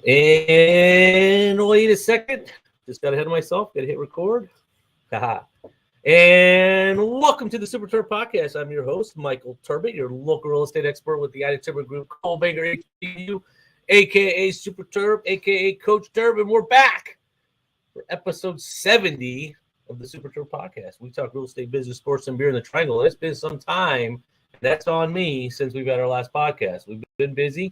And wait a second. Just got ahead of myself. Got to hit record. Haha. And welcome to the Super Terb Podcast. I'm your host, Michael Turbot, your local real estate expert with the United Timber Group, Cole Baker, HBU, a.k.a. Super Terb, a.k.a. Coach Terb, and we're back for episode 70 of the Super Terb Podcast. We talk real estate, business, sports, and beer in the Triangle. It's been some time. That's on me since we've had our last podcast. We've been busy.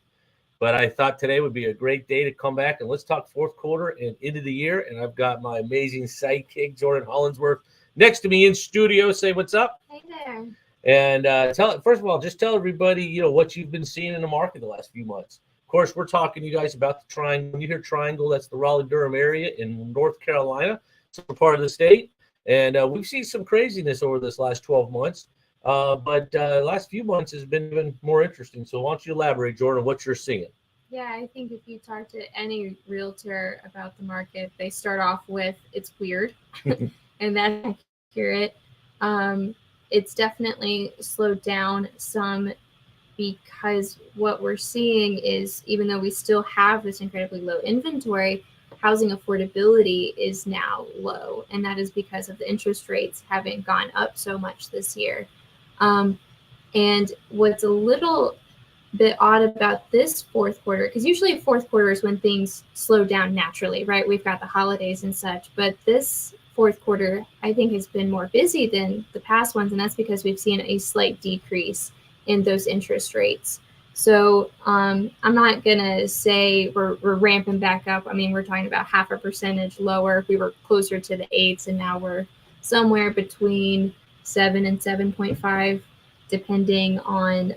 But I thought today would be a great day to come back and let's talk fourth quarter and into the year. And I've got my amazing sidekick, Jordan Hollinsworth, next to me in studio. Say what's up. Hey there. And first of all, just tell everybody, what you've been seeing in the market the last few months. Of course, we're talking to you guys about the Triangle. When you hear Triangle, that's the Raleigh-Durham area in North Carolina. It's a part of the state. And we've seen some craziness over this last 12 months. But last few months has been even more interesting. So why don't you elaborate, Jordan, what you're seeing? Yeah, I think if you talk to any realtor about the market, they start off with, it's weird. And that's accurate. It's definitely slowed down some because what we're seeing is, even though we still have this incredibly low inventory, housing affordability is now low. And that is because of the interest rates having gone up so much this year. And what's a little bit odd about this fourth quarter, because usually fourth quarter is when things slow down naturally, right? We've got the holidays and such, but this fourth quarter, I think, has been more busy than the past ones. And that's because we've seen a slight decrease in those interest rates. So I'm not going to say we're ramping back up. I mean, we're talking about 0.5% lower. We were closer to the 8s, and now we're somewhere between 7 and 7.5, depending on,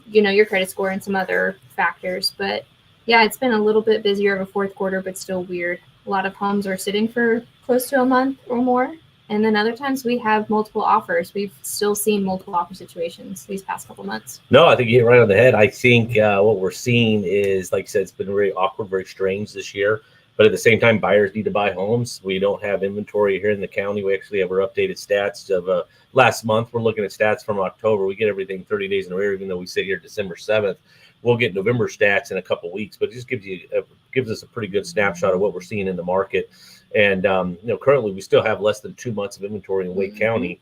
your credit score and some other factors. But yeah, it's been a little bit busier of a fourth quarter, but still weird. A lot of homes are sitting for close to a month or more. And then other times we have multiple offers. We've still seen multiple offer situations these past couple months. No, I think you hit right on the head. I think what we're seeing is, like I said, it's been very awkward, very strange this year. But at the same time, buyers need to buy homes. We don't have inventory here in the county. We actually have our updated stats of last month. We're looking at stats from October. We get everything 30 days in a row, even though we sit here December 7th. We'll get November stats in a couple of weeks, but it just gives us a pretty good snapshot of what we're seeing in the market. And, currently we still have less than 2 months of inventory in Wake County.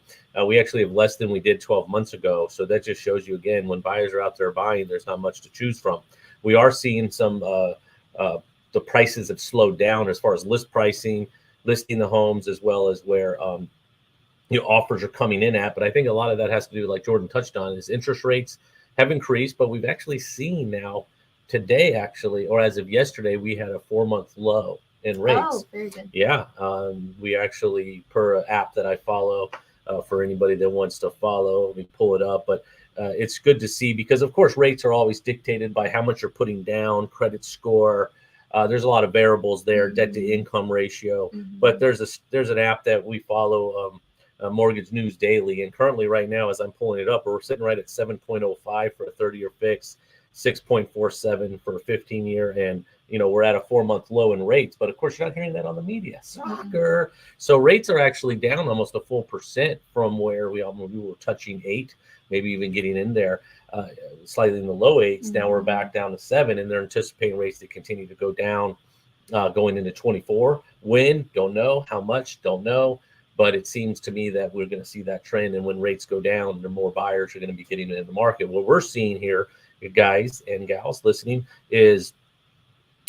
We actually have less than we did 12 months ago. So that just shows you, again, when buyers are out there buying, there's not much to choose from. We are seeing some the prices have slowed down as far as list pricing, listing the homes, as well as where offers are coming in at. But I think a lot of that has to do, like Jordan touched on, is interest rates have increased. But we've actually seen now today, or as of yesterday, we had a 4-month low in rates. Oh, very good. Yeah. We actually, per an app that I follow, for anybody that wants to follow, let me pull it up. But it's good to see because, of course, rates are always dictated by how much you're putting down, credit score. There's a lot of variables there, debt to income ratio. But there's an app that we follow, Mortgage News Daily. And currently right now, as I'm pulling it up, we're sitting right at 7.05 for a 30-year fix, 6.47 for a 15-year. And, we're at a 4-month low in rates. But, of course, you're not hearing that on the media. Soccer. So rates are actually down almost a full percent from where we were touching 8, maybe even getting in there. Slightly in the low 8s. Now we're back down to 7, and they're anticipating rates to continue to go down going into 24. When? Don't know. How much? Don't know. But it seems to me that we're going to see that trend, and when rates go down, the more buyers are going to be getting into the market. What we're seeing here, guys and gals listening, is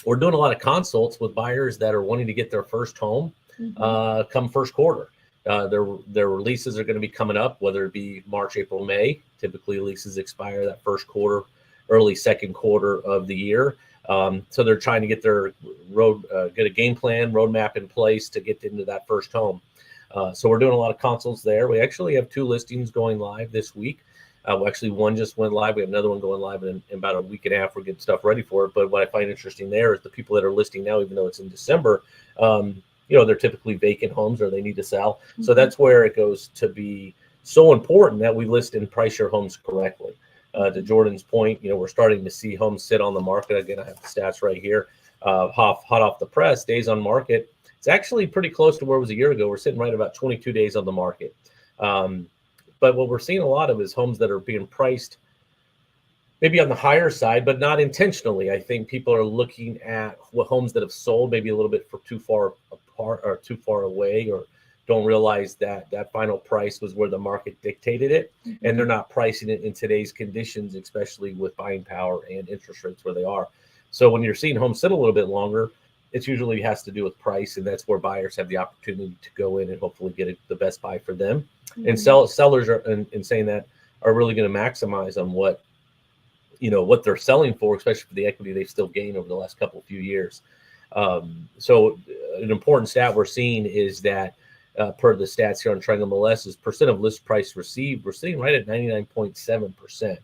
we're doing a lot of consults with buyers that are wanting to get their first home come first quarter. Their leases are going to be coming up, whether it be March, April, May. Typically, leases expire that first quarter, early second quarter of the year. So they're trying to get their get a game plan, roadmap in place to get into that first home. So we're doing a lot of consults there. We actually have 2 listings going live this week. Actually, one just went live. We have another one going live in about a week and a half. We're getting stuff ready for it. But what I find interesting there is the people that are listing now, even though it's in December, they're typically vacant homes or they need to sell. So that's where it goes to be so important that we list and price your homes correctly. To Jordan's point, we're starting to see homes sit on the market. Again, I have the stats right here. Hot off the press, days on market. It's actually pretty close to where it was a year ago. We're sitting right about 22 days on the market. But what we're seeing a lot of is homes that are being priced maybe on the higher side, but not intentionally. I think people are looking at what homes that have sold maybe a little bit for too far apart or too far away, or don't realize that that final price was where the market dictated it. Mm-hmm. And they're not pricing it in today's conditions, especially with buying power and interest rates where they are. So when you're seeing homes sit a little bit longer, it usually has to do with price, and that's where buyers have the opportunity to go in and hopefully get the best buy for them. Mm-hmm. And sellers are, in saying that, are really going to maximize on what they're selling for, especially for the equity they've still gained over the last few years. So an important stat we're seeing is that per the stats here on Triangle MLS is percent of list price received. We're sitting right at 99.7%.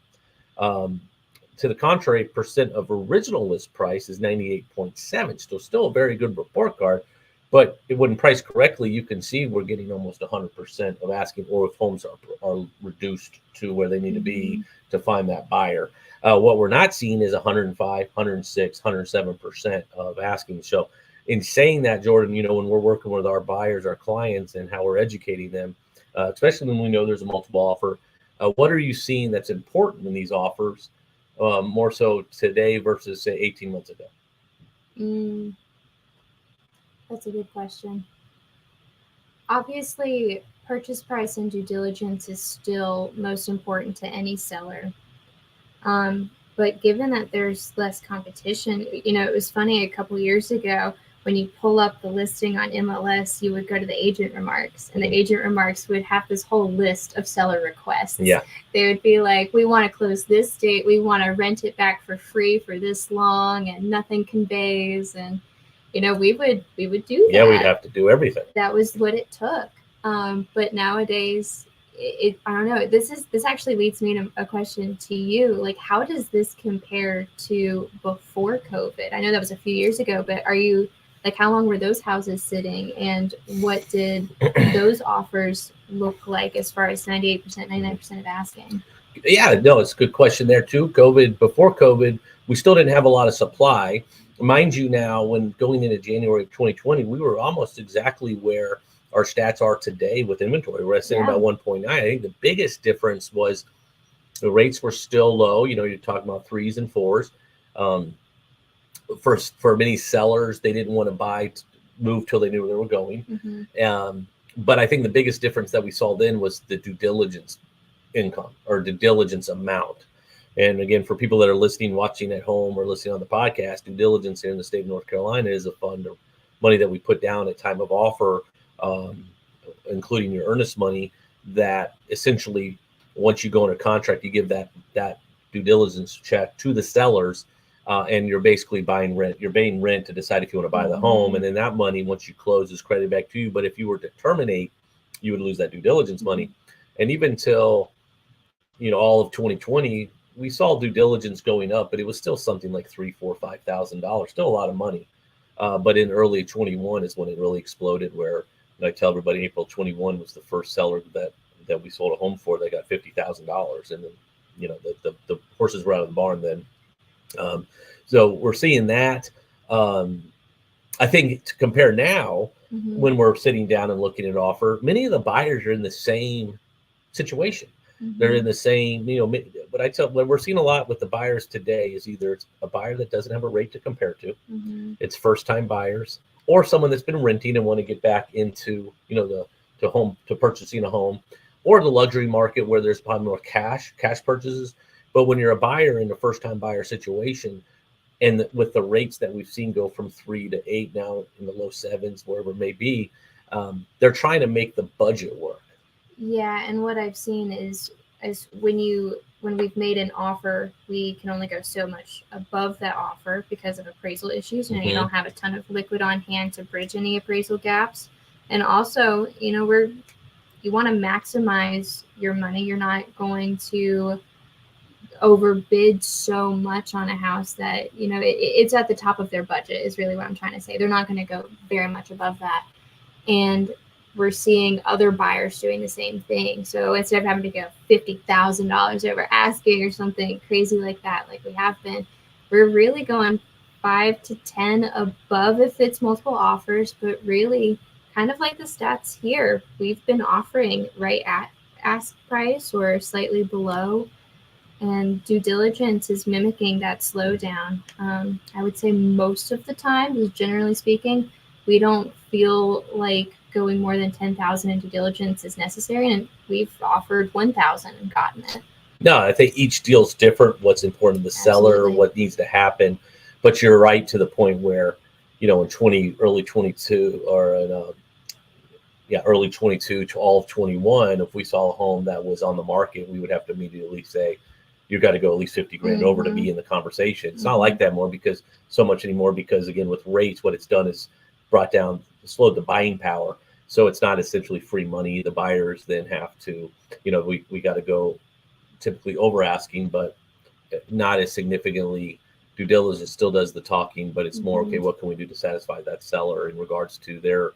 To the contrary, percent of original list price is 98.7. So still a very good report card. But when priced correctly, you can see we're getting almost 100% of asking, or if homes are reduced to where they need to be to find that buyer. What we're not seeing is 105, 106, 107% of asking. So in saying that, Jordan, when we're working with our buyers, our clients, and how we're educating them, especially when we know there's a multiple offer, what are you seeing that's important in these offers, more so today versus, say, 18 months ago? That's a good question. Obviously, purchase price and due diligence is still most important to any seller. But given that there's less competition, it was funny a couple years ago when you pull up the listing on MLS, you would go to the agent remarks, and the agent remarks would have this whole list of seller requests. Yeah. They would be like, we want to close this date. We want to rent it back for free for this long, and nothing conveys. And we would do that. Yeah, we'd have to do everything. That was what it took. But nowadays, I don't know. This actually leads me to a question to you. Like, how does this compare to before COVID? I know that was a few years ago, but how long were those houses sitting, and what did those offers look like as far as 98%, 99% of asking? Yeah, no, it's a good question there too. Before COVID, we still didn't have a lot of supply. Mind you, now, when going into January of 2020, we were almost exactly where our stats are today with inventory. We're sitting about 1.9. I think the biggest difference was the rates were still low. You're talking about 3s and 4s. For many sellers, they didn't want to move till they knew where they were going. Mm-hmm. But I think the biggest difference that we saw then was the due diligence income or due diligence amount. And again, for people that are listening, watching at home, or listening on the podcast, due diligence here in the state of North Carolina is a fund of money that we put down at time of offer, including your earnest money, that essentially once you go in a contract, you give that due diligence check to the sellers, and you're basically buying rent. You're paying rent to decide if you want to buy the home, and then that money, once you close, is credited back to you. But if you were to terminate, you would lose that due diligence money. And even till all of 2020, we saw due diligence going up, but it was still something like $3,000, $4,000, $5,000, still a lot of money. But in early 21 is when it really exploded, where I tell everybody April 21 was the first seller that we sold a home for that got $50,000. And then, the horses were out of the barn then. So we're seeing that. I think to compare now, when we're sitting down and looking at offer, many of the buyers are in the same situation. They're in the same, what we're seeing a lot with the buyers today is either it's a buyer that doesn't have a rate to compare to, it's first-time buyers, or someone that's been renting and want to get back into, to purchasing a home, or the luxury market where there's probably more cash purchases. But when you're a buyer in a first-time buyer situation, and with the rates that we've seen go from 3 to 8 now in the low 7s, wherever it may be, they're trying to make the budget work. Yeah, and what I've seen is when we've made an offer, we can only go so much above that offer because of appraisal issues. You don't have a ton of liquid on hand to bridge any appraisal gaps. And also, you want to maximize your money. You're not going to overbid so much on a house that, it's at the top of their budget is really what I'm trying to say. They're not going to go very much above that. And we're seeing other buyers doing the same thing. So instead of having to go $50,000 over asking or something crazy like that, like we have been, we're really going 5 to 10 above if it's multiple offers, but really kind of like the stats here, we've been offering right at ask price or slightly below. And due diligence is mimicking that slowdown. I would say most of the time, just generally speaking, we don't feel like going more than 10,000 in due diligence is necessary, and we've offered 1,000 and gotten it. No, I think each deal's different. What's important to the seller, Absolutely. what needs to happen. But you're right to the point where, in early 22 or in early 22 to all of 21, if we saw a home that was on the market, we would have to immediately say, you've got to go at least 50 grand over to be in the conversation. It's not like that more because again, with rates, what it's done is slowed the buying power. So it's not essentially free money. The buyers then have to, we got to go typically over asking, but not as significantly. Due diligence still does the talking, but it's more, okay, what can we do to satisfy that seller in regards to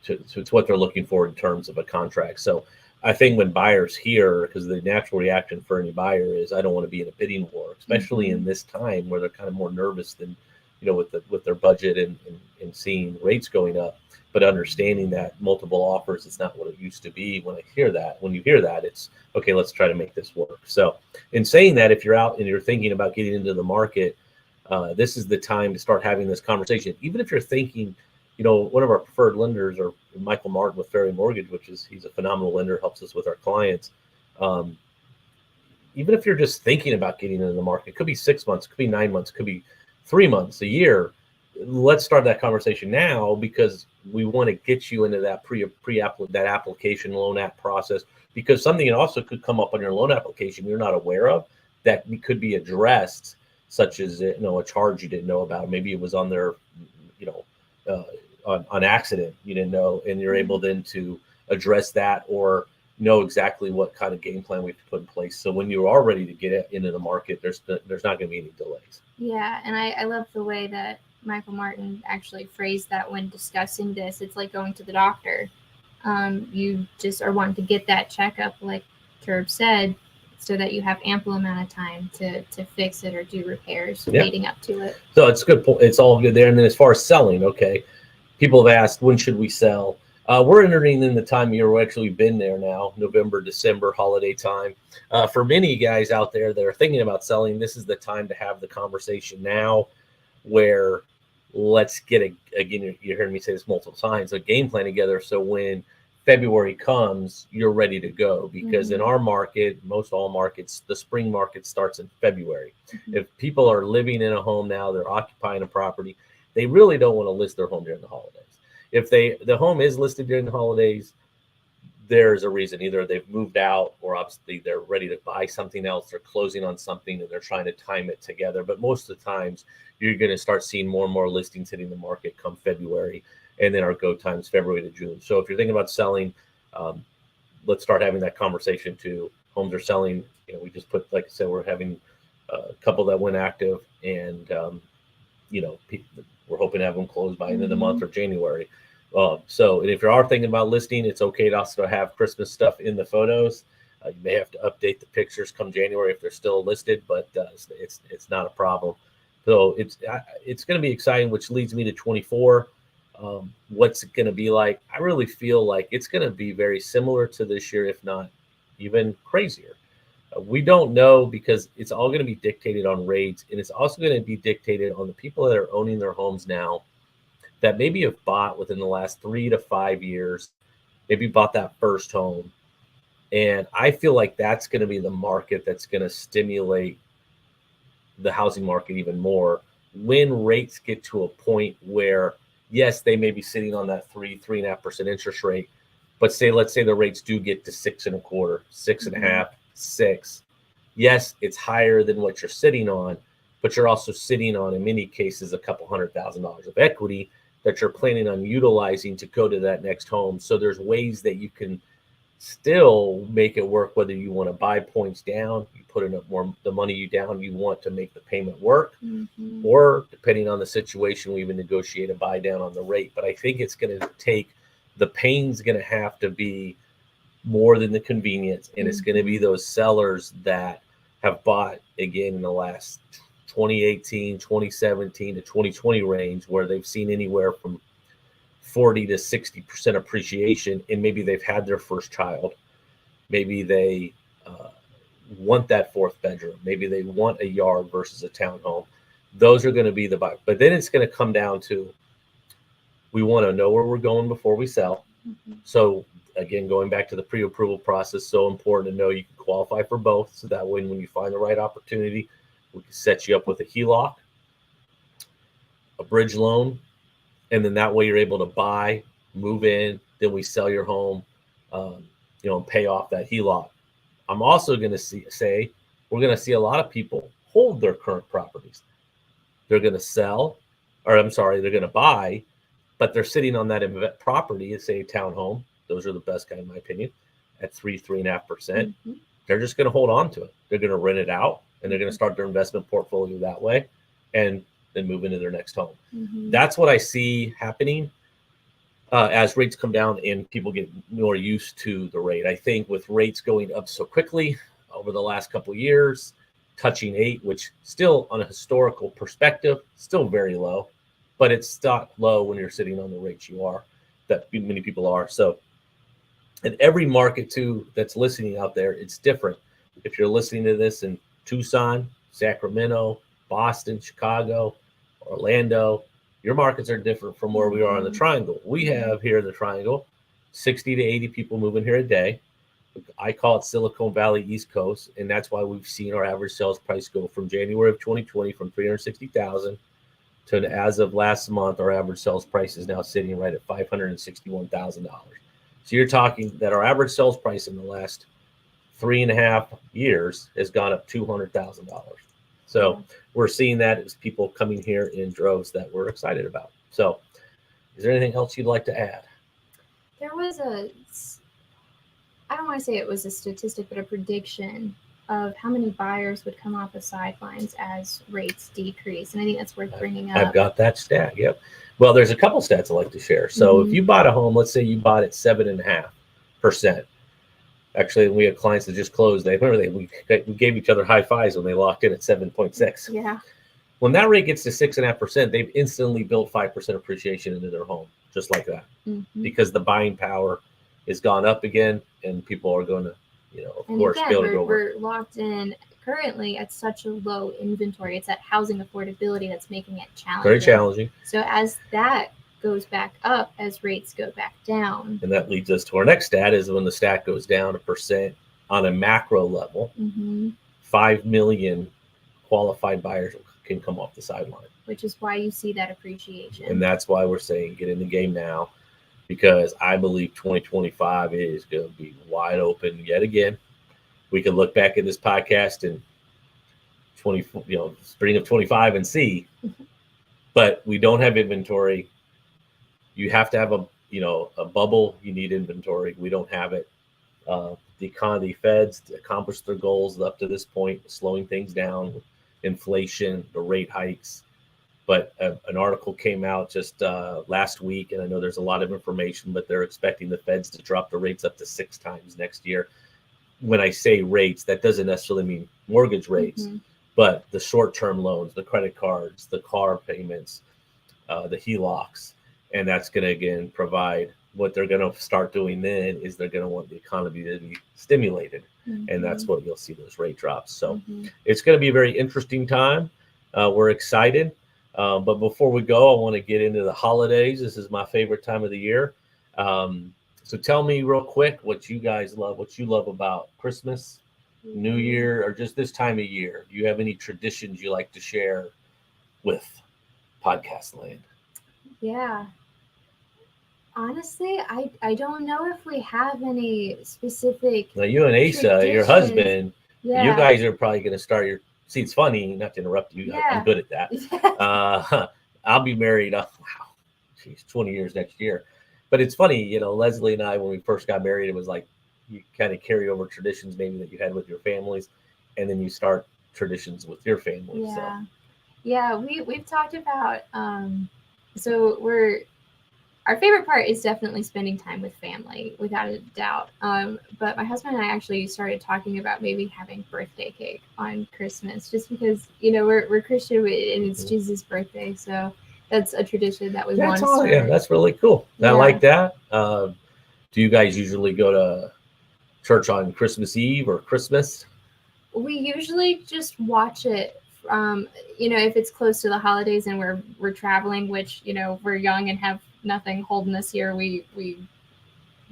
it's what they're looking for in terms of a contract. So I think when buyers hear, because the natural reaction for any buyer is, I don't want to be in a bidding war, especially in this time where they're kind of more nervous than, with their budget and seeing rates going up, but understanding that multiple offers is not what it used to be. When you hear that, it's okay, let's try to make this work. So in saying that, if you're out and you're thinking about getting into the market, this is the time to start having this conversation. Even if you're thinking, one of our preferred lenders are Michael Martin with Ferry Mortgage, he's a phenomenal lender, helps us with our clients. Even if you're just thinking about getting into the market, it could be 6 months, it could be 9 months, it could be 3 months, a year. Let's start that conversation now, because we want to get you into that that application loan app process, because something also could come up on your loan application you're not aware of that could be addressed, such as a charge you didn't know about. Maybe it was on their on accident, you didn't know, and you're able then to address that or know exactly what kind of game plan we have to put in place. So when you are ready to get into the market, there's not going to be any delays. Yeah, and I love the way that Michael Martin actually phrased that when discussing this. It's like going to the doctor. You just are wanting to get that checkup, like Terb said, so that you have ample amount of time to fix it or do repairs leading up to it. So it's good. It's all good there. And then as far as selling, okay, people have asked, when should we sell? We're entering in the time of year we've actually been there now, November, December, holiday time. For many guys out there that are thinking about selling, this is the time to have the conversation now, where let's get again, you heard me say this multiple times, a game plan together. So when February comes, you're ready to go, because in our market, most all markets, the spring market starts in February. If people are living in a home now, they're occupying a property, they really don't want to list their home during the holidays. If the home is listed during the holidays, there's a reason. Either they've moved out, or obviously they're ready to buy something else, they're closing on something and they're trying to time it together. But most of the times you're going to start seeing more and more listings hitting the market come February, and then our go times February to June. So if you're thinking about selling, let's start having that conversation too. Homes are selling. We just put, like I said, we're having a couple that went active, and we're hoping to have them closed by end of the month or January. So if you are thinking about listing, it's okay to also have Christmas stuff in the photos. You may have to update the pictures come January if they're still listed, but it's not a problem. So it's going to be exciting, which leads me to 24. What's it going to be like? I really feel like it's going to be very similar to this year, if not even crazier. We don't know, because it's all going to be dictated on rates, and it's also going to be dictated on the people that are owning their homes now, that maybe have bought within the last 3 to 5 years, maybe bought that first home. And I feel like that's going to be the market that's going to stimulate the housing market even more when rates get to a point where, yes, they may be sitting on that 3.5% interest rate, but let's say the rates do get to 6.25%, 6.5%, 6%. Yes, it's higher than what you're sitting on, but you're also sitting on, in many cases, a couple $100,000 of equity that you're planning on utilizing to go to that next home. So there's ways that you can still make it work, whether you want to buy points down, you put in the money you want to make the payment work, or depending on the situation, we even negotiate a buy down on the rate. But I think it's going to take, the pain's going to have to be more than the convenience, and it's going to be those sellers that have bought, again, in the last 2018, 2017 to 2020 range, where they've seen anywhere from 40 to 60% appreciation, and maybe they've had their first child, maybe they want that fourth bedroom. Maybe they want a yard versus a townhome. Those are going to be the buy. But then it's going to come down to, we want to know where we're going before we sell. Mm-hmm. So again, going back to the pre-approval process, so important to know you can qualify for both. So that way, when you find the right opportunity, we can set you up with a HELOC, a bridge loan, and then that way you're able to buy, move in, then we sell your home, and pay off that HELOC. I'm also going to say we're going to see a lot of people hold their current properties. They're going to sell, they're going to buy, but they're sitting on that property, say a townhome. Those are the best kind, in my opinion, at 3.5%. Mm-hmm. They're just going to hold on to it. They're going to rent it out, and they're going to start their investment portfolio that way, and then move into their next home. Mm-hmm. That's what I see happening as rates come down and people get more used to the rate. I think with rates going up so quickly over the last couple of years, touching 8, which still on a historical perspective, still very low, but it's not low when you're sitting on the rates you are, that many people are. So in every market too that's listening out there, it's different. If you're listening to this in Tucson, Sacramento, Boston, Chicago, Orlando, your markets are different from where we are in the Triangle. We have here in the Triangle 60 to 80 people moving here a day. I call it Silicon Valley East Coast, and that's why we've seen our average sales price go from January of 2020 from $360,000 to, as of last month, our average sales price is now sitting right at $561,000. So you're talking that our average sales price in the last 3.5 years has gone up $200,000. So we're seeing that as people coming here in droves that we're excited about. So is there anything else you'd like to add? There was I don't want to say it was a statistic, but a prediction of how many buyers would come off the sidelines as rates decrease. And I think that's worth bringing up. I've got that stat. Yep. Well, there's a couple stats I'd like to share. So if you bought a home, let's say you bought at 7.5%. Actually, we have clients that just closed. We gave each other high fives when they locked in at 7.6. Yeah. When that rate gets to 6.5%, they've instantly built 5% appreciation into their home, just like that, because the buying power has gone up again, and people are going to, of course, be able to go. We're locked in currently at such a low inventory. It's that housing affordability that's making it challenging. Very challenging. So as that goes back up, as rates go back down. And that leads us to our next stat, is when the stat goes down 1% on a macro level, 5 million qualified buyers can come off the sideline. Which is why you see that appreciation. And that's why we're saying get in the game now, because I believe 2025 is going to be wide open yet again. We can look back at this podcast in spring of 25 and see, but we don't have inventory. You have to have a bubble. You need inventory. We don't have it. The Feds accomplished their goals up to this point, slowing things down, inflation, the rate hikes. But an article came out just last week, and I know there's a lot of information, but they're expecting the Feds to drop the rates up to 6 times next year. When I say rates, that doesn't necessarily mean mortgage rates, but the short-term loans, the credit cards, the car payments, the HELOCs. And that's going to, again, provide what they're going to start doing then is they're going to want the economy to be stimulated. And that's what you'll see those rate drops. So it's going to be a very interesting time. We're excited. But before we go, I want to get into the holidays. This is my favorite time of the year. So tell me real quick what you guys love, what you love about Christmas, New Year, or just this time of year. Do you have any traditions you like to share with Podcast Land? Yeah. Honestly, I don't know if we have any specific. Now, you and Asa, your husband, you guys are probably going to start your. See, it's funny, not to interrupt you. Yeah. I'm good at that. I'll be married. 20 years next year. But it's funny, Leslie and I, when we first got married, it was like you kind of carry over traditions maybe that you had with your families, and then you start traditions with your family. Yeah. So. Yeah, we've talked about. So our favorite part is definitely spending time with family, without a doubt. But my husband and I actually started talking about maybe having birthday cake on Christmas, just because, we're Christian and it's Jesus' birthday. So that's a tradition that we want to start. Yeah, that's really cool. I like that. Do you guys usually go to church on Christmas Eve or Christmas? We usually just watch it. If it's close to the holidays and we're traveling, which we're young and have nothing holding us here, we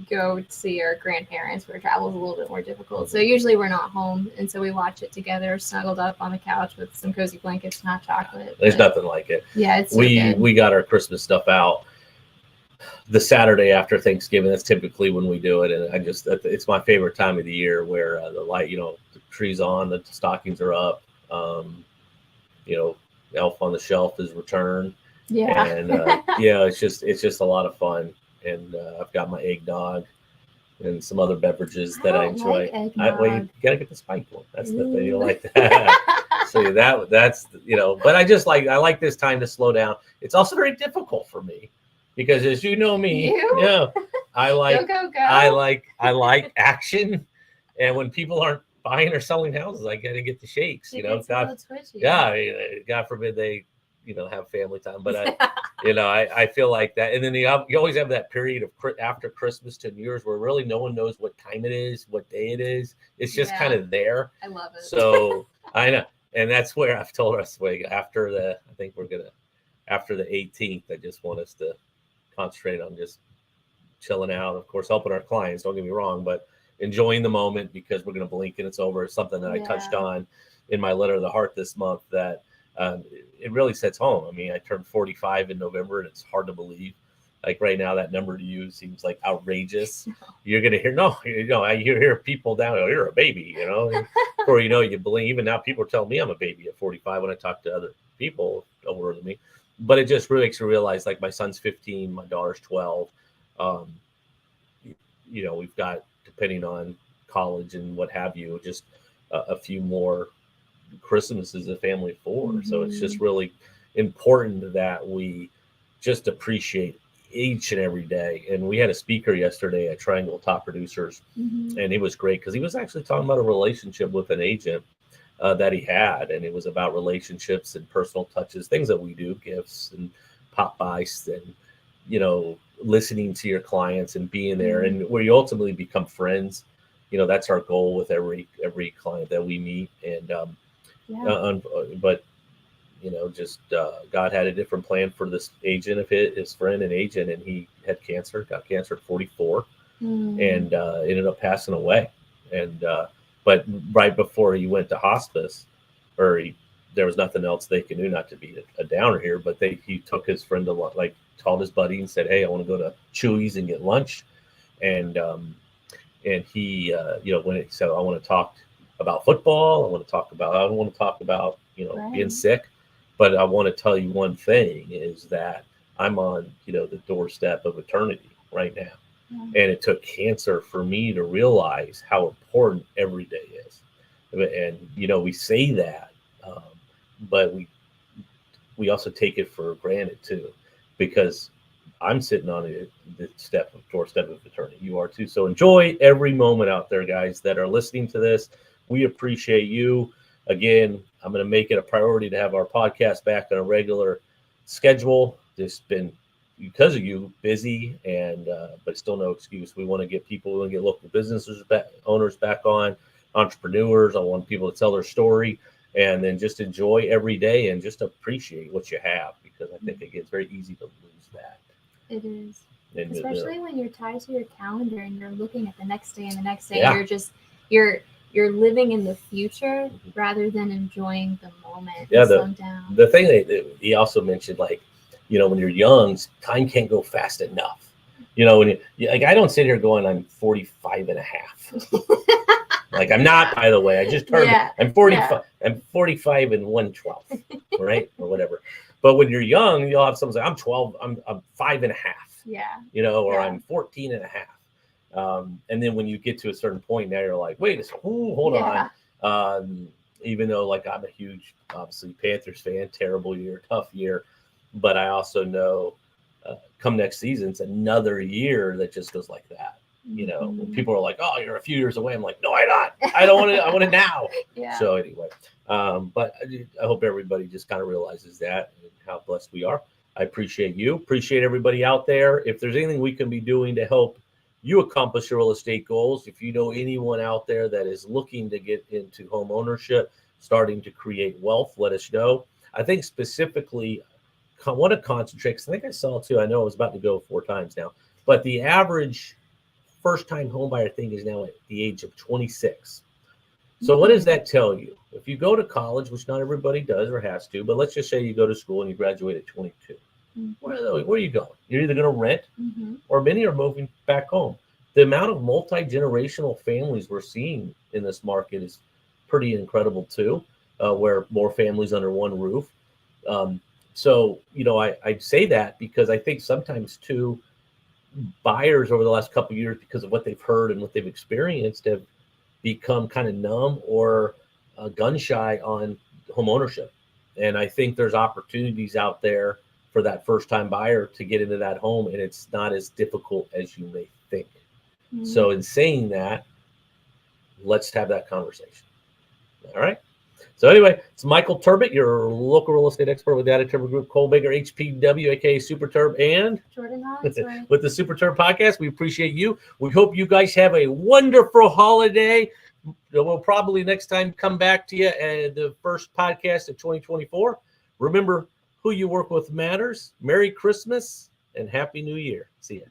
go see our grandparents where travel is a little bit more difficult. So usually we're not home, and so we watch it together, snuggled up on the couch with some cozy blankets and hot chocolate. There's nothing like it. Yeah, it's we got our Christmas stuff out the Saturday after Thanksgiving. That's typically when we do it, and it's my favorite time of the year where the light, the tree's on, the stockings are up. Elf on the Shelf is returned. Yeah. And it's just a lot of fun. And I've got my eggnog and some other beverages that I enjoy. You gotta get the spiked one. That's the thing. You like that. So that's but I like this time to slow down. It's also very difficult for me because, as you know me, I like go. I like action, and when people aren't buying or selling houses, I gotta get the shakes. God forbid they have family time, but I feel like that. And then you always have that period of after Christmas to New Year's where really no one knows what time it is, what day it is. It's just kind of there. I love it. So I know, and that's where I've told us after the 18th, I just want us to concentrate on just chilling out. Of course, helping our clients. Don't get me wrong, but enjoying the moment because we're going to blink and it's over. It's something that I touched on in my letter of the heart this month that. It really sets home. I mean, I turned 45 in November, and it's hard to believe. Like right now, that number to you seems like outrageous. You're gonna hear you hear people down. Oh, you're a baby, Before you believe. Even now, people are telling me I'm a baby at 45 when I talk to other people older than me. But it just really makes you realize. Like my son's 15, my daughter's 12. We've got, depending on college and what have you, just a few more Christmas is a family of four. So it's just really important that we just appreciate each and every day. And we had a speaker yesterday at Triangle Top Producers, and it was great because he was actually talking about a relationship with an agent that he had, and it was about relationships and personal touches, things that we do, gifts and pop-bys, and listening to your clients and being there, and where you ultimately become friends. That's our goal with every client that we meet. And but God had a different plan for this agent of his friend and agent, and he had got cancer at 44, and ended up passing away. And but right before he went to hospice, there was nothing else they could do, not to be a downer here, but he took his friend to called his buddy and said, "Hey, I want to go to Chewy's and get lunch," and he when he said, "I want to talk about football. I don't want to talk about being sick, but I want to tell you one thing is that I'm on the doorstep of eternity right now, and it took cancer for me to realize how important every day is." And we say that, but we also take it for granted too, because I'm sitting on the doorstep of eternity. You are too. So enjoy every moment out there, guys, that are listening to this. We appreciate you. Again, I'm going to make it a priority to have our podcast back on a regular schedule. Just been, because of you, busy, and but still no excuse. We want to get local businesses owners back on, entrepreneurs. I want people to tell their story, and then just enjoy every day and just appreciate what you have, because I think it gets very easy to lose that. It is. And especially when you're tied to your calendar and you're looking at the next day and the next day, you're living in the future rather than enjoying the moment. Yeah, down. The thing that he also mentioned, when you're young, time can't go fast enough. When I don't sit here going, I'm 45 and a half. I'm not, by the way. I just turned. I'm 45. Yeah. I'm 45 and 1/12, right, or whatever. But when you're young, you'll have someone say, "I'm 12. I'm 5 and a half." Yeah. Or I'm 14 and a half. And then when you get to a certain point, now you're like, wait a second, hold on. Even though I'm a huge, obviously, Panthers fan, terrible year, tough year, but I also know come next season, it's another year that just goes like that. When people are like, "Oh, you're a few years away," I'm like, "No, I'm not. I don't want it. I want it now." Yeah. So anyway, but I hope everybody just kind of realizes that and how blessed we are. I appreciate you. Appreciate everybody out there. If there's anything we can be doing to help you accomplish your real estate goals. If you know anyone out there that is looking to get into home ownership, starting to create wealth, let us know. I think specifically, I want to concentrate, because I think I saw too, I know I was about to go 4 times now, but the average first-time homebuyer thing is now at the age of 26. So what does that tell you? If you go to college, which not everybody does or has to, but let's just say you go to school and you graduate at 22. Where are you going? You're either going to rent, or many are moving back home. The amount of multi-generational families we're seeing in this market is pretty incredible too, where more families under one roof. So, I say that because I think sometimes too, buyers over the last couple of years, because of what they've heard and what they've experienced, have become kind of numb or gun shy on home ownership. And I think there's opportunities out there for that first time buyer to get into that home, and it's not as difficult as you may think. So in saying that, let's have that conversation. All right. So anyway, it's Michael Turbot, your local real estate expert with the Added Turbo Group, Cole Baker, HPW, aka Super Terb, and Jordan Hollingsworth with the Super Terb Podcast. We appreciate you. We hope you guys have a wonderful holiday. We'll probably next time come back to you at the first podcast of 2024. Remember, who you work with matters. Merry Christmas and Happy New Year. See ya.